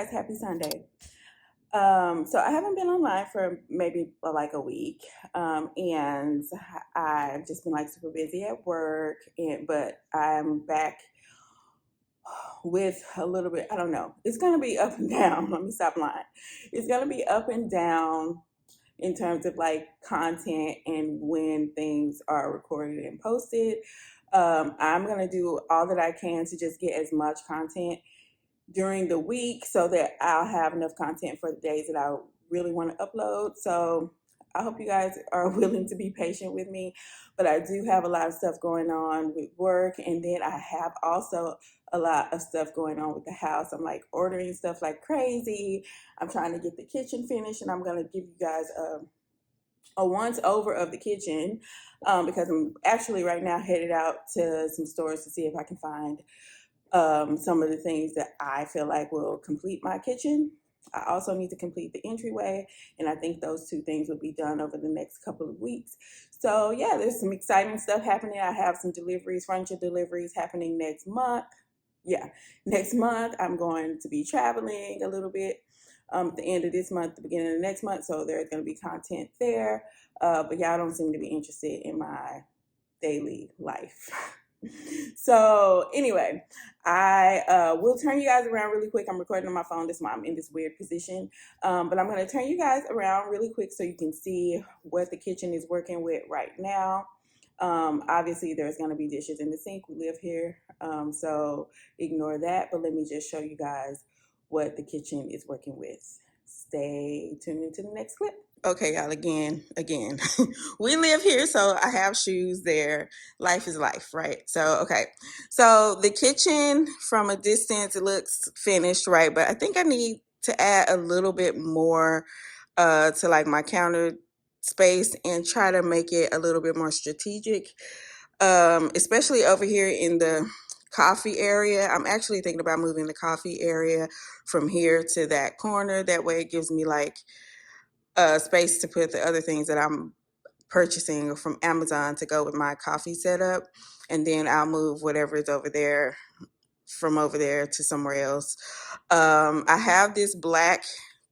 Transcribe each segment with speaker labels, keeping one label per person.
Speaker 1: guys, happy Sunday. So I haven't been online for maybe like a week, and I've just been like super busy at work, but I'm back with a little bit. I don't know. It's gonna be up and down. Let me stop lying. It's gonna be up and down in terms of like content and when things are recorded and posted. I'm gonna do all that I can to just get as much content during the week so that I'll have enough content for the days that I really want to upload. So I hope you guys are willing to be patient with me. But I do have a lot of stuff going on with work, and then I have also a lot of stuff going on with the house. I'm like ordering stuff like crazy. I'm trying to get the kitchen finished, and I'm going to give you guys a once over of the kitchen because I'm actually right now headed out to some stores to see if I can find some of the things that I feel like will complete my kitchen. I also need to complete the entryway, and I think those two things will be done over the next couple of weeks. So yeah, there's some exciting stuff happening. I have some deliveries, furniture deliveries happening next month. Yeah, next month I'm going to be traveling a little bit at the end of this month, the beginning of next month. So there's going to be content there. But y'all don't seem to be interested in my daily life. So anyway, I will turn you guys around really quick. I'm recording on my phone. This is why I'm in this weird position. But I'm going to turn you guys around really quick so you can see what the kitchen is working with right now. Obviously, there's going to be dishes in the sink. We live here, so ignore that. But let me just show you guys what the kitchen is working with. Stay tuned into the next clip. Okay, y'all, again, we live here, so I have shoes there. Life is life, right? So, okay. So the kitchen from a distance, it looks finished, right? But I think I need to add a little bit more to like my counter space and try to make it a little bit more strategic, especially over here in the coffee area. I'm actually thinking about moving the coffee area from here to that corner. That way it gives me like space to put the other things that I'm purchasing from Amazon to go with my coffee setup, and then I'll move whatever is over there from over there to somewhere else. I have this black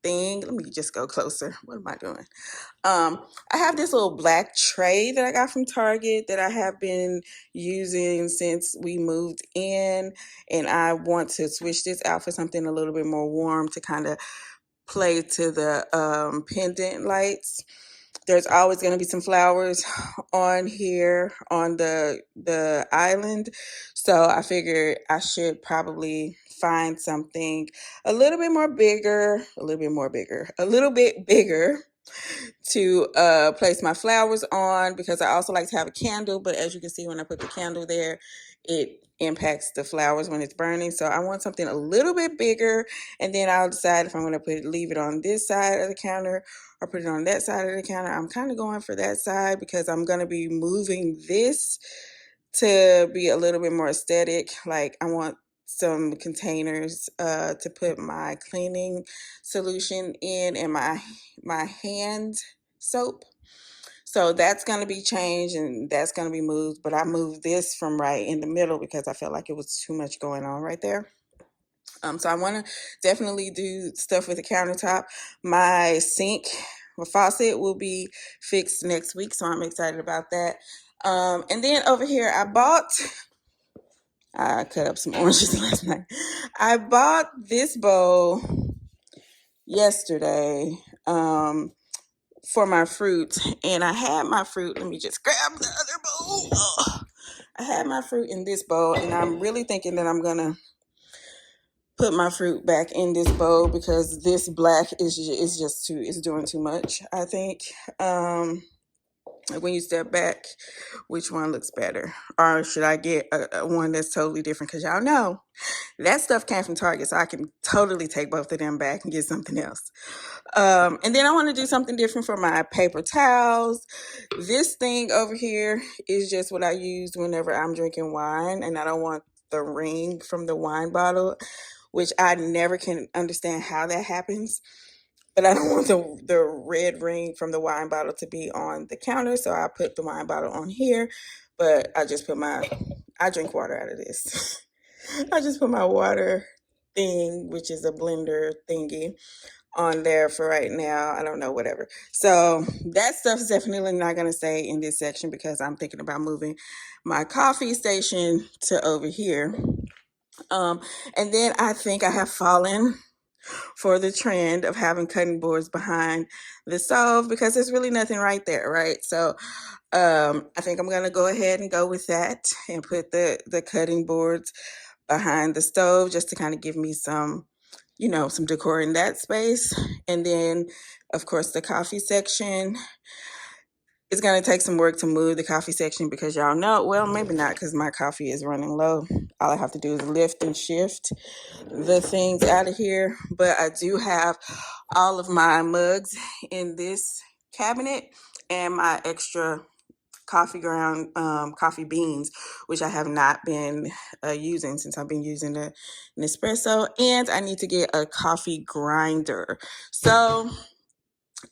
Speaker 1: thing. Let me just go closer. What am I doing? I have this little black tray that I got from Target that I have been using since we moved in, and I want to switch this out for something a little bit more warm to kind of play to the pendant lights. There's always going to be some flowers on here on the island, so I figured I should probably find something a little bit bigger to place my flowers on, because I also like to have a candle, but as you can see when I put the candle there, it impacts the flowers when it's burning. So I want something a little bit bigger, and then I'll decide if I'm going to leave it on this side of the counter or put it on that side of the counter. I'm kind of going for that side because I'm going to be moving this to be a little bit more aesthetic. Like I want some containers to put my cleaning solution in and my hand soap. So that's going to be changed and that's going to be moved. But I moved this from right in the middle because I felt like it was too much going on right there. So I want to definitely do stuff with the countertop. My sink, my faucet will be fixed next week, so I'm excited about that. And then over here, I cut up some oranges last night. I bought this bowl yesterday for my fruit, and I had my fruit. Let me just grab the other bowl. Oh, I had my fruit in this bowl, and I'm really thinking that I'm gonna put my fruit back in this bowl because this black is just it's doing too much, I think. When you step back, which one looks better? Or should I get a one that's totally different? Because y'all know that stuff came from Target, so I can totally take both of them back and get something else. And then I want to do something different for my paper towels. This thing over here is just what I use whenever I'm drinking wine, and I don't want the ring from the wine bottle, which I never can understand how that happens. But I don't want the red ring from the wine bottle to be on the counter, so I put the wine bottle on here. But I drink water out of this. I just put my water thing, which is a blender thingy, on there for right now. I don't know, whatever. So that stuff is definitely not going to stay in this section because I'm thinking about moving my coffee station to over here. And then I think I have fallen for the trend of having cutting boards behind the stove because there's really nothing right there, right? So I think I'm gonna go ahead and go with that and put the cutting boards behind the stove just to kind of give me some, some decor in that space. And then, of course, the coffee section. It's gonna take some work to move the coffee section because y'all know, well, maybe not because my coffee is running low. All I have to do is lift and shift the things out of here. But I do have all of my mugs in this cabinet and my extra coffee ground coffee beans, which I have not been using since I've been using the Nespresso. And I need to get a coffee grinder. So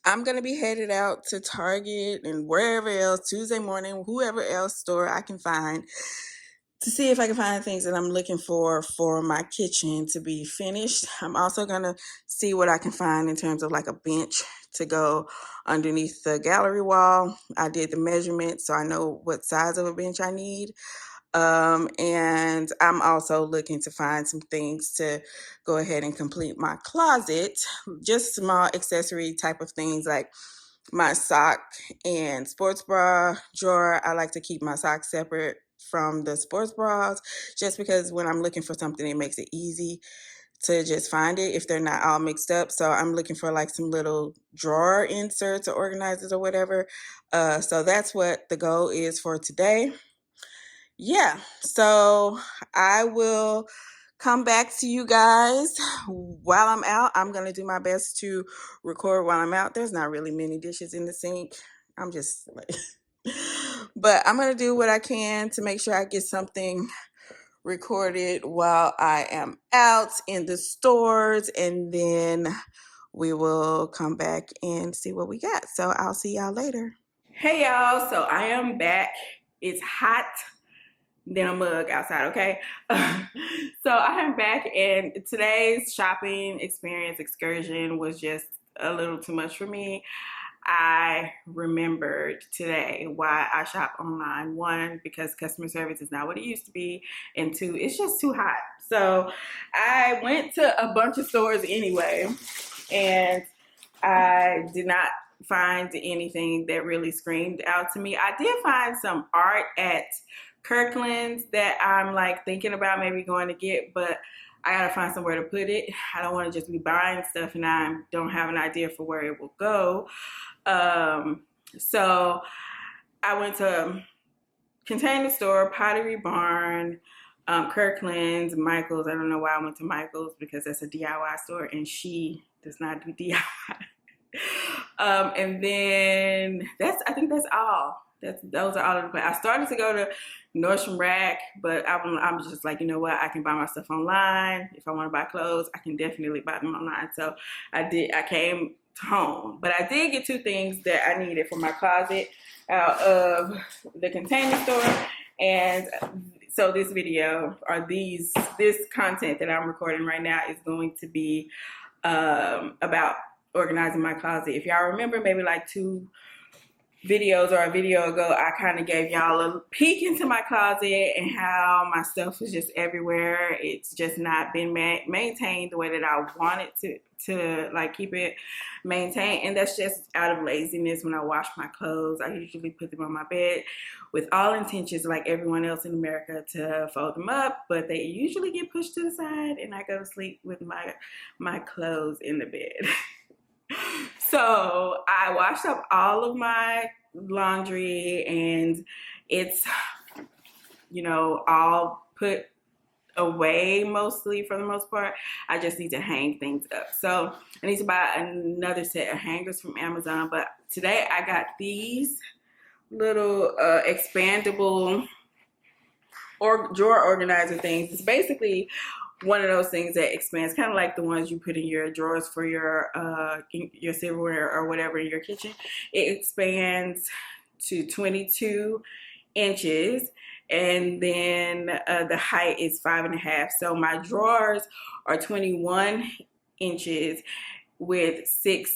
Speaker 1: I'm going to be headed out to Target and wherever else, Tuesday morning, whoever else store I can find, to see if I can find things that I'm looking for my kitchen to be finished. I'm also going to see what I can find in terms of like a bench to go underneath the gallery wall. I did the measurement, so I know what size of a bench I need. And I'm also looking to find some things to go ahead and complete my closet, just small accessory type of things like my sock and sports bra drawer. I like to keep my socks separate from the sports bras just because when I'm looking for something, it makes it easy to just find it if they're not all mixed up. So I'm looking for like some little drawer inserts or organizers or whatever. So that's what the goal is for today. Yeah, so I will come back to you guys while I'm out. I'm going to do my best to record while I'm out. There's not really many dishes in the sink. I'm just like, but I'm going to do what I can to make sure I get something recorded while I am out in the stores, and then we will come back and see what we got. So I'll see y'all later. Hey y'all, so I am back. It's hot than a mug outside, okay? So I am back, and today's shopping experience excursion was just a little too much for me. I remembered today why I shop online. One, because customer service is not what it used to be, and two, it's just too hot. So I went to a bunch of stores anyway, and I did not find anything that really screamed out to me. I did find some art at Kirkland's that I'm like thinking about maybe going to get, but I gotta find somewhere to put it. I don't want to just be buying stuff and I don't have an idea for where it will go. So I went to Container Store, Pottery Barn, Kirkland's, Michael's. I don't know why I went to Michael's because that's a DIY store and she does not do DIY. And then I think that's all. Those are all of the plans. I started to go to Nordstrom Rack, but I'm just like, you know what? I can buy my stuff online. If I want to buy clothes, I can definitely buy them online. So I came home, but I did get two things that I needed for my closet out of the Container Store. And so this video, or this content that I'm recording right now, is going to be about organizing my closet. If y'all remember, maybe like 2 videos or a video ago, I kind of gave y'all a peek into my closet and how my stuff was just everywhere. It's just not been maintained the way that I wanted to like keep it maintained, and that's just out of laziness. When I wash my clothes, I usually put them on my bed with all intentions, like everyone else in America, to fold them up, but they usually get pushed to the side and I go to sleep with my clothes in the bed. So I washed up all of my laundry and it's, all put away mostly for the most part. I just need to hang things up. So I need to buy another set of hangers from Amazon. But today I got these little expandable drawer organizer things. It's basically one of those things that expands, kind of like the ones you put in your drawers for your silverware or whatever in your kitchen. It expands to 22 inches, and then the height is 5.5. So my drawers are 21 inches with 6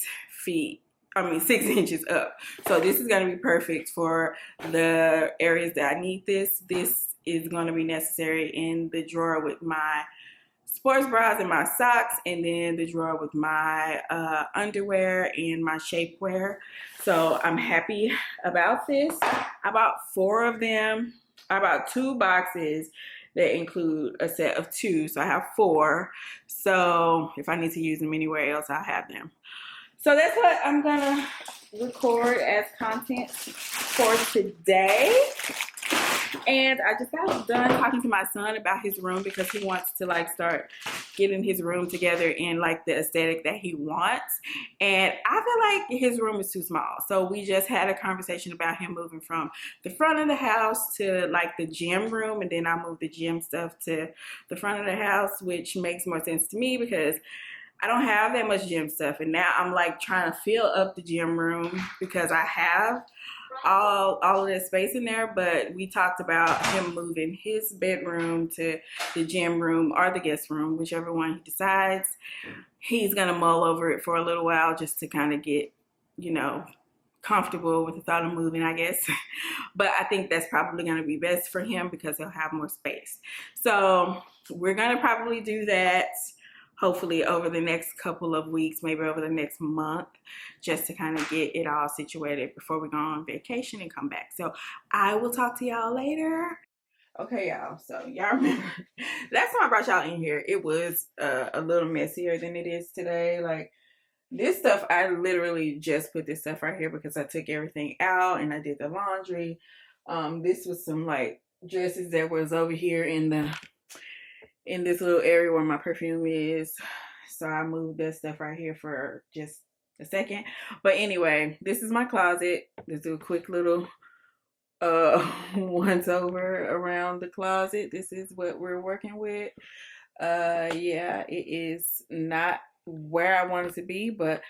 Speaker 1: inches up. So this is going to be perfect for the areas that I need this. This is going to be necessary in the drawer with my sports bras and my socks, and then the drawer with my underwear and my shapewear. So I'm happy about this. I bought 4 of them. I bought 2 boxes that include a set of 2, so I have 4. So if I need to use them anywhere else, I'll have them. So that's what I'm gonna record as content for today. And I just got done talking to my son about his room because he wants to like start getting his room together in like the aesthetic that he wants. And I feel like his room is too small. So we just had a conversation about him moving from the front of the house to like the gym room. And then I moved the gym stuff to the front of the house, which makes more sense to me because I don't have that much gym stuff. And now I'm like trying to fill up the gym room because I have all of that space in there. But we talked about him moving his bedroom to the gym room or the guest room, whichever one he decides. He's gonna mull over it for a little while just to kind of get, you know, comfortable with the thought of moving, I guess. But I think that's probably gonna be best for him because he'll have more space. So we're gonna probably do that hopefully over the next couple of weeks, maybe over the next month, just to kind of get it all situated before we go on vacation and come back. So I will talk to y'all later. Okay, y'all, so y'all remember last time I brought y'all in here, it was a little messier than it is today. Like this stuff, I literally just put this stuff right here because I took everything out and I did the laundry. This was some like dresses that was over here in this little area where my perfume is. So I moved that stuff right here for just a second. But anyway, this is my closet. Let's do a quick little once over around the closet. This is what we're working with. Yeah, it is not where I want it to be, but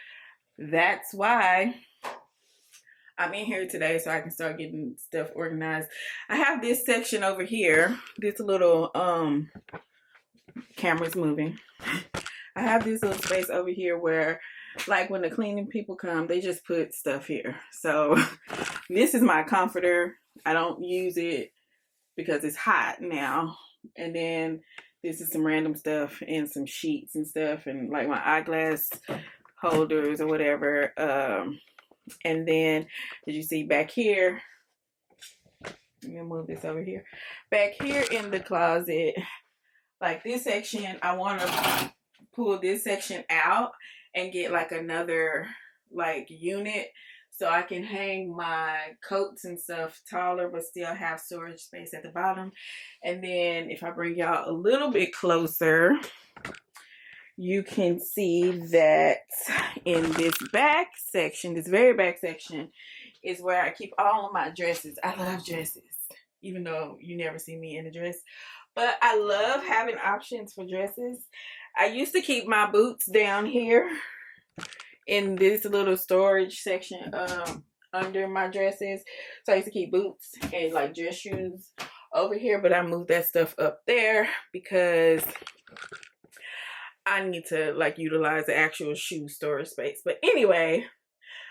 Speaker 1: that's why I'm in here today so I can start getting stuff organized. I have this section over here, this little camera's moving. I have this little space over here where like when the cleaning people come, they just put stuff here. So this is my comforter. I don't use it because it's hot now. And then this is some random stuff and some sheets and stuff and like my eyeglass holders or whatever. And then did you see back here? I'm gonna move this over here. Back here in the closet, like this section, I want to pull this section out and get like another like unit so I can hang my coats and stuff taller but still have storage space at the bottom. And then if I bring y'all a little bit closer, you can see that in this back section, this very back section, is where I keep all of my dresses. I love dresses, even though you never see me in a dress. But I love having options for dresses. I used to keep my boots down here in this little storage section under my dresses. So I used to keep boots and like dress shoes over here. But I moved that stuff up there because I need to like utilize the actual shoe storage space. But anyway,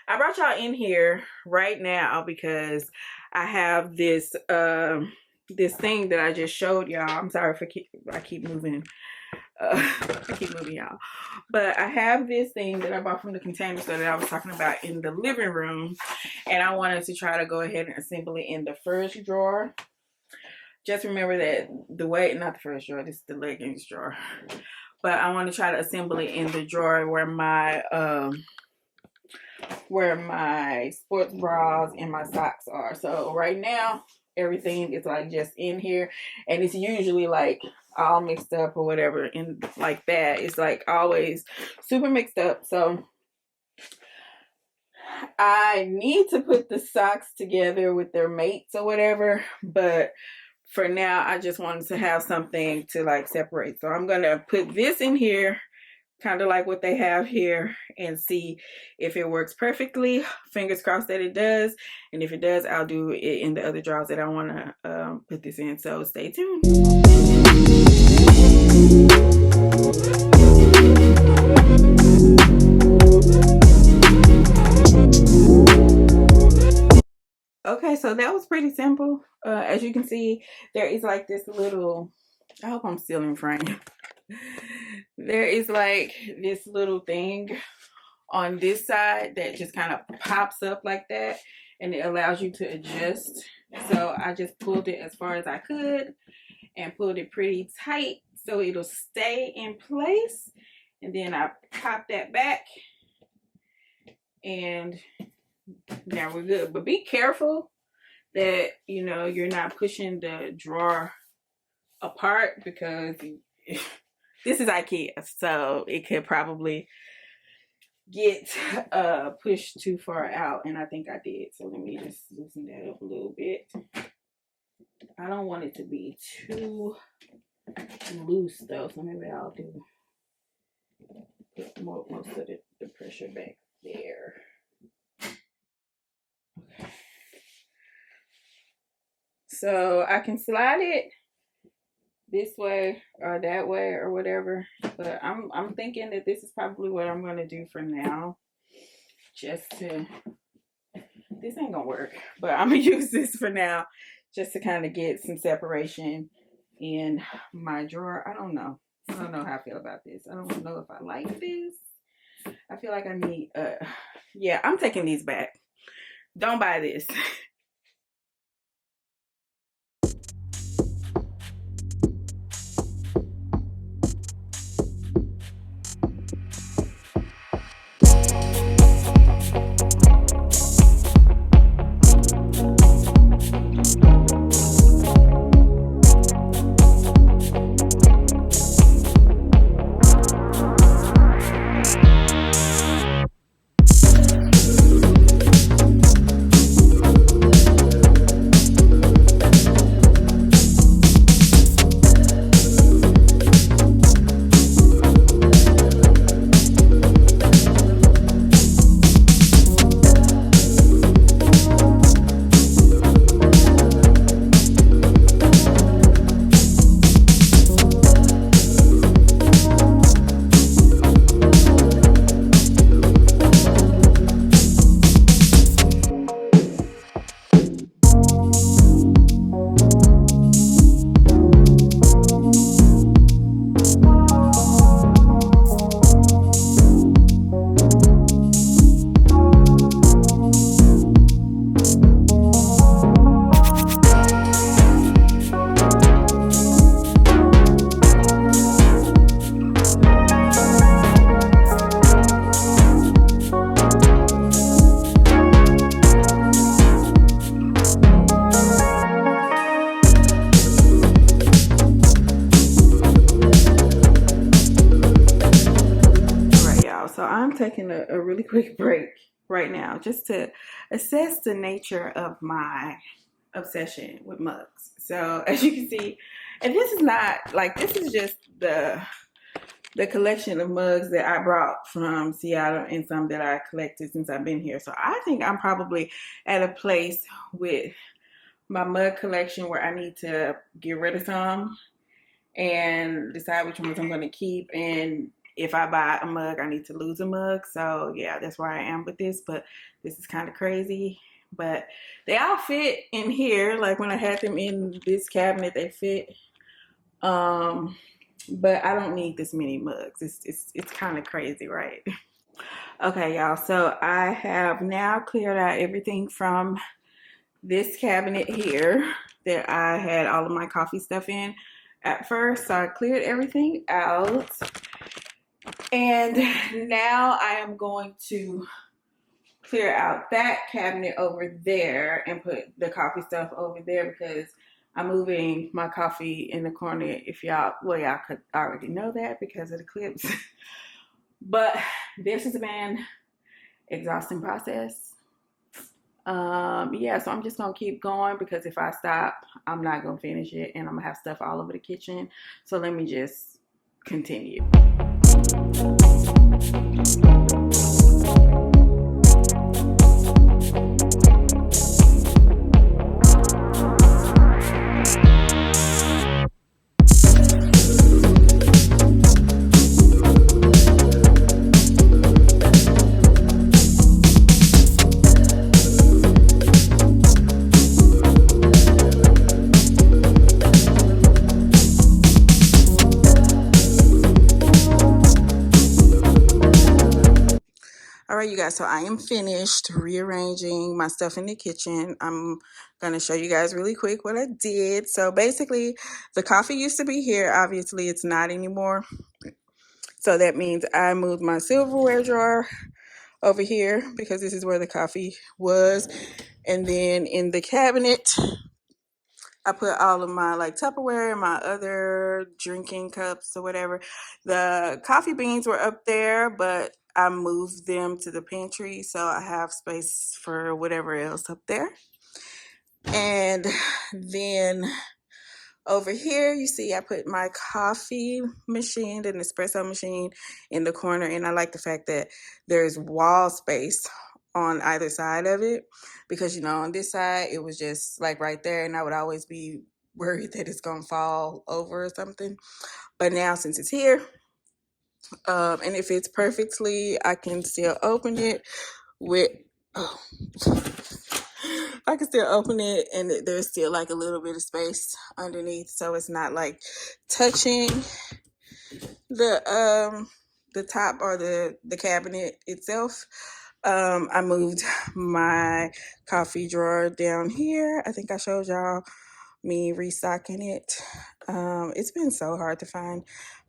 Speaker 1: I brought y'all in here right now because I have this this thing that I just showed y'all. I'm sorry if I keep moving. I keep moving, y'all. But I have this thing that I bought from the container store that I was talking about in the living room. And I wanted to try to go ahead and assemble it in the first drawer. Just remember that not the first drawer, this is the leggings drawer. But I want to try to assemble it in the drawer where my sports bras and my socks are. So right now, everything is like just in here, and it's usually like all mixed up or whatever, and like that it's like always super mixed up. So I need to put the socks together with their mates or whatever, but for now I just wanted to have something to like separate. So I'm gonna put this in here kind of like what they have here and see if it works perfectly. Fingers crossed that it does. And if it does, I'll do it in the other drawers that I want to put this in. So stay tuned. Okay, so that was pretty simple. As you can see, there is like this little, I hope I'm still in frame. There is like this little thing on this side that just kind of pops up like that, and it allows you to adjust. So I just pulled it as far as I could and pulled it pretty tight so it'll stay in place. And then I pop that back, and now we're good. But be careful that, you know, you're not pushing the drawer apart, because this is IKEA, so it could probably get pushed too far out, and I think I did. So let me just loosen that up a little bit. I don't want it to be too loose though, so maybe I'll do put most of the pressure back there. Okay. So I can slide it this way or that way or whatever, but I'm thinking that this is probably what I'm gonna do for now. Just to, this ain't gonna work, but I'm gonna use this for now just to kind of get some separation in my drawer. I don't know how I feel about this. I don't know if I like this. I feel like I need yeah, I'm taking these back. Don't buy this. So I'm taking a really quick break right now just to assess the nature of my obsession with mugs. So as you can see, and this is not like, this is just the collection of mugs that I brought from Seattle and some that I collected since I've been here. So I think I'm probably at a place with my mug collection where I need to get rid of some and decide which ones I'm going to keep. And if I buy a mug, I need to lose a mug. So yeah, that's where I am with this. But this is kind of crazy. But they all fit in here. Like when I had them in this cabinet, they fit. But I don't need this many mugs. It's kind of crazy, right? Okay, y'all. So I have now cleared out everything from this cabinet here that I had all of my coffee stuff in at first. So I cleared everything out. And now I am going to clear out that cabinet over there and put the coffee stuff over there, because I'm moving my coffee in the corner. If y'all, well, y'all could already know that because of the clips. But this has been an exhausting process. Yeah, so I'm just gonna keep going, because if I stop, I'm not gonna finish it and I'm gonna have stuff all over the kitchen. So let me just continue. All right, you guys, so I am finished rearranging my stuff in the kitchen. I'm going to show you guys really quick what I did. So basically, the coffee used to be here. Obviously, it's not anymore. So that means I moved my silverware drawer over here because this is where the coffee was. And then in the cabinet, I put all of my like Tupperware and my other drinking cups or whatever. The coffee beans were up there, but I moved them to the pantry so I have space for whatever else up there. And then over here, you see I put my coffee machine, the Nespresso machine, in the corner. And I like the fact that there's wall space on either side of it because, you know, on this side, it was just like right there. And I would always be worried that it's going to fall over or something. But now since it's here, and it fits perfectly, I can still open it with... Oh. I can still open it and there's still like a little bit of space underneath, so it's not like touching the top or the cabinet itself. I moved my coffee drawer down here. I think I showed y'all me restocking it. It's been so hard to find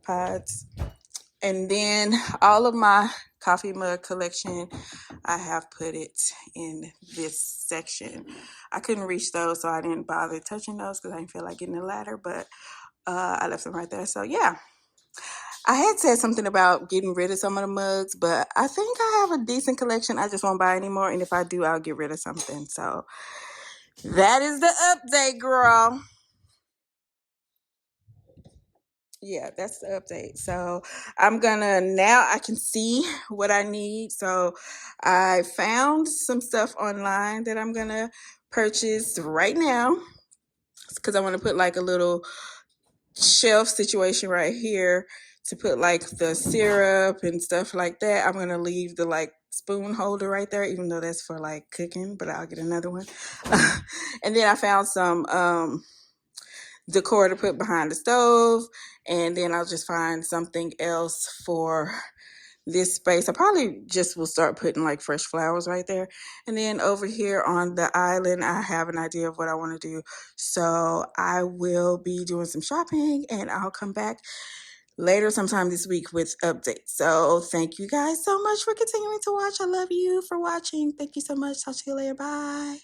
Speaker 1: pods. And then all of my coffee mug collection, I have put it in this section. I couldn't reach those, so I didn't bother touching those because I didn't feel like getting a ladder, but I left them right there. So yeah, I had said something about getting rid of some of the mugs, but I think I have a decent collection. I just won't buy anymore, and if I do, I'll get rid of something. So that is the update, girl. Yeah, that's the update. So I'm gonna, now I can see what I need. So I found some stuff online that I'm gonna purchase right now because I want to put like a little shelf situation right here to put like the syrup and stuff like that. I'm gonna leave the like spoon holder right there, even though that's for like cooking, but I'll get another one. And then I found some decor to put behind the stove, and then I'll just find something else for this space. I probably just will start putting like fresh flowers right there. And then over here on the island, I have an idea of what I want to do, so I will be doing some shopping and I'll come back later sometime this week with updates. So thank you guys so much for continuing to watch. I love you for watching. Thank you so much. Talk to you later. Bye.